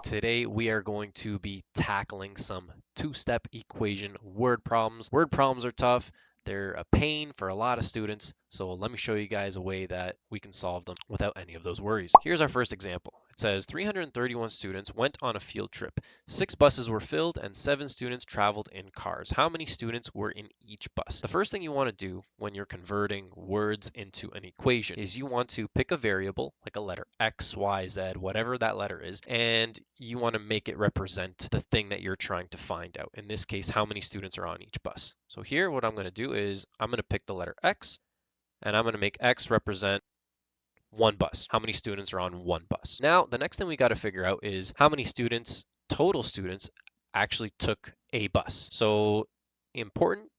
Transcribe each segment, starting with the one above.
Today we are going to be tackling some two-step equation word problems. Word problems are tough. They're a pain for a lot of students. So let me show you guys a way that we can solve them without any of those worries. Here's our first example. It says 331 students went on a field trip. 6 buses were filled and 7 students traveled in cars. How many students were in each bus? The first thing you want to do when you're converting words into an equation is you want to pick a variable, like a letter X, Y, Z, whatever that letter is, and you want to make it represent the thing that you're trying to find out. In this case, how many students are on each bus. So here, what I'm going to do is I'm going to pick the letter X, and I'm going to make X represent one bus. How many students are on one bus? Now, the next thing we got to figure out is how many students, total students, actually took a bus. So important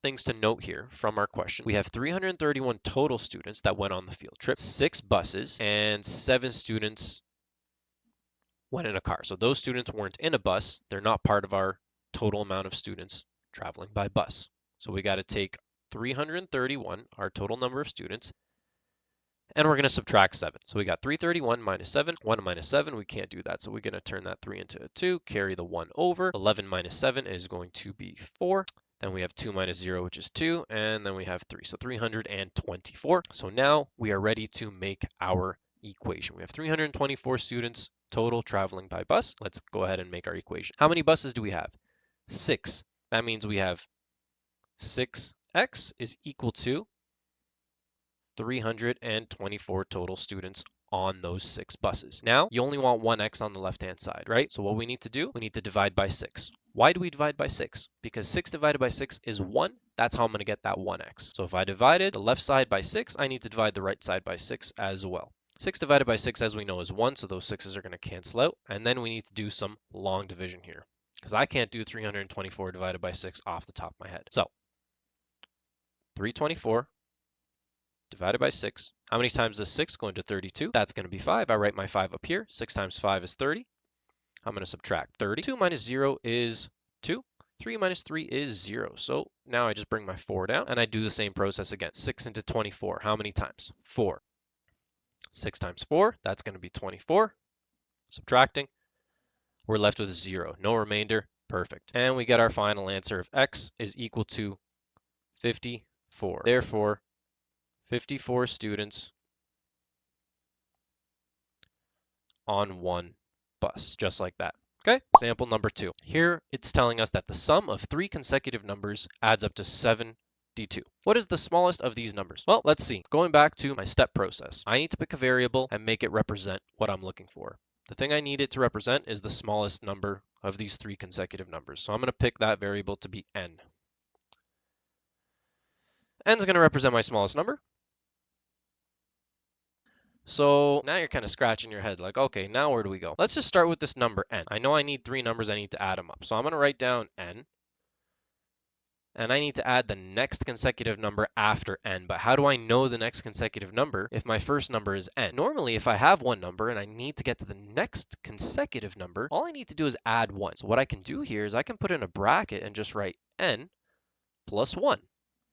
things to note here from our question. We have 331 total students that went on the field trip, 6 buses, and 7 students went in a car. So those students weren't in a bus. They're not part of our total amount of students traveling by bus. So we got to take 331, our total number of students, and we're going to subtract 7. So we got 331 minus 7. 1 minus 7, we can't do that. So we're going to turn that 3 into a 2, carry the 1 over. 11 minus 7 is going to be 4. Then we have 2 minus 0, which is 2. And then we have 3. So 324. So now we are ready to make our equation. We have 324 students total traveling by bus. Let's go ahead and make our equation. How many buses do we have? 6. That means we have 6x is equal to 324 total students on those 6 buses. Now, you only want 1x on the left-hand side, right? So what we need to do, we need to divide by 6. Why do we divide by 6? Because 6 divided by 6 is 1. That's how I'm going to get that 1x. So if I divided the left side by 6, I need to divide the right side by 6 as well. 6 divided by 6, as we know, is 1, so those 6's are going to cancel out. And then we need to do some long division here, because I can't do 324 divided by 6 off the top of my head. So 324 divided by 6. How many times is 6 going to 32? That's going to be 5. I write my 5 up here. 6 times 5 is 30. I'm going to subtract 30. 2 minus 0 is 2. 3 minus 3 is 0. So now I just bring my 4 down, and I do the same process again. 6 into 24. How many times? 4. 6 times 4, that's going to be 24. Subtracting. We're left with 0. No remainder. Perfect. And we get our final answer of x is equal to 54. Therefore, 54 students on one bus, just like that. Okay, example number 2. Here it's telling us that the sum of 3 consecutive numbers adds up to 72. What is the smallest of these numbers? Well, let's see. Going back to my step process, I need to pick a variable and make it represent what I'm looking for. The thing I need it to represent is the smallest number of these 3 consecutive numbers. So I'm going to pick that variable to be n. N is going to represent my smallest number. So now you're kind of scratching your head like, okay, now where do we go? Let's just start with this number n. I know I need 3 numbers, I need to add them up. So I'm going to write down n, and I need to add the next consecutive number after n. But how do I know the next consecutive number if my first number is n? Normally, if I have one number and I need to get to the next consecutive number, all I need to do is add 1. So what I can do here is I can put in a bracket and just write n plus 1.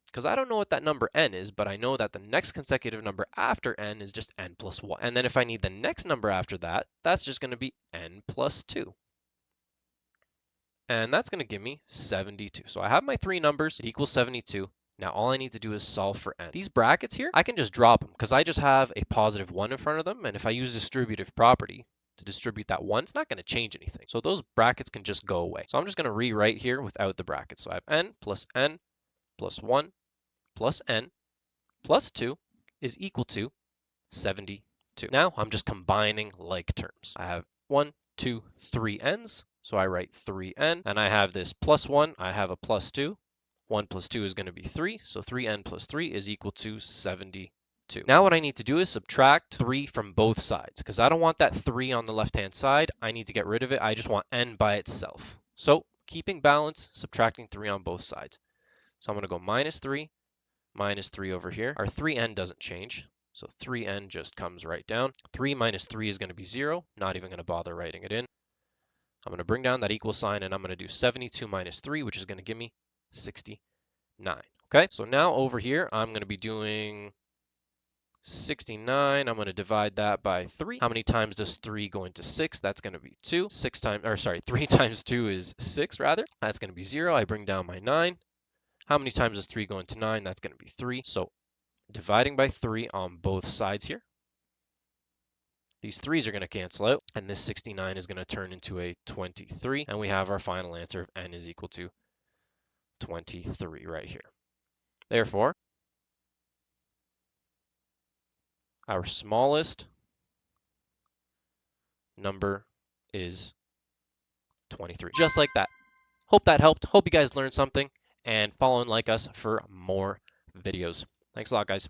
Because I don't know what that number n is, but I know that the next consecutive number after n is just n plus 1. And then if I need the next number after that, that's just going to be n plus 2. And that's going to give me 72. So I have my 3 numbers, it equals 72. Now all I need to do is solve for n. These brackets here, I can just drop them because I just have a positive 1 in front of them. And if I use distributive property to distribute that 1, it's not going to change anything. So those brackets can just go away. So I'm just going to rewrite here without the brackets. So I have n plus 1 plus n plus 2 is equal to 72. Now I'm just combining like terms. I have 1, 2, 3 n's, so I write 3n, and I have this plus 1, I have a plus 2. 1 plus 2 is going to be 3, so 3n plus 3 is equal to 72. Now what I need to do is subtract 3 from both sides, because I don't want that 3 on the left-hand side. I need to get rid of it. I just want n by itself. So keeping balance, subtracting 3 on both sides. So I'm going to go minus 3 over here. Our 3n doesn't change, so 3n just comes right down. 3 minus 3 is going to be 0. Not even going to bother writing it in. I'm going to bring down that equal sign, and I'm going to do 72 minus 3, which is going to give me 69. Okay, so now over here, I'm going to be doing 69, I'm going to divide that by 3. How many times does 3 go into 6? That's going to be 2. 6 times, or sorry, 3 times 2 is 6 rather. That's going to be 0. I bring down my 9. How many times does 3 go into 9? That's going to be 3. So dividing by 3 on both sides here. These 3's are going to cancel out, and this 69 is going to turn into a 23, and we have our final answer of n is equal to 23 right here. Therefore, our smallest number is 23. Just like that. Hope that helped. Hope you guys learned something, and follow and like us for more videos. Thanks a lot, guys.